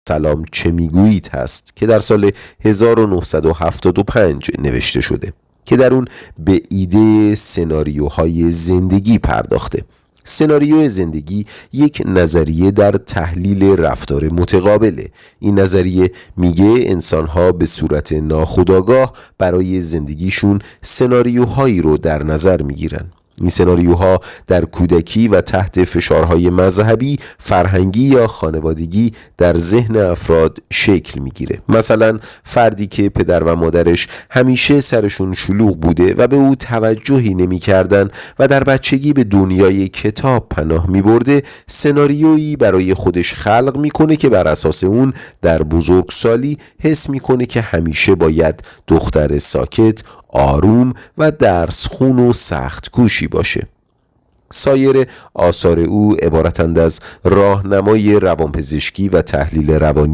سلام چه میگویید هست که در سال 1975 نوشته شده که در اون به ایده سناریوهای زندگی پرداخته. سناریو زندگی یک نظریه در تحلیل رفتار متقابله. این نظریه میگه انسان‌ها به صورت ناخودآگاه برای زندگیشون سناریوهایی رو در نظر میگیرن. این سناریوها در کودکی و تحت فشارهای مذهبی، فرهنگی یا خانوادگی در ذهن افراد شکل میگیره. مثلا فردی که پدر و مادرش همیشه سرشون شلوغ بوده و به او توجهی نمی کردن و در بچگی به دنیای کتاب پناه می برده، سناریویی برای خودش خلق میکنه که بر اساس اون در بزرگسالی حس میکنه که همیشه باید دختر ساکت، آروم و درس خون و سخت کوشی باشه. سایر آثار او عبارتند از راهنمای روانپزشکی و تحلیل روانی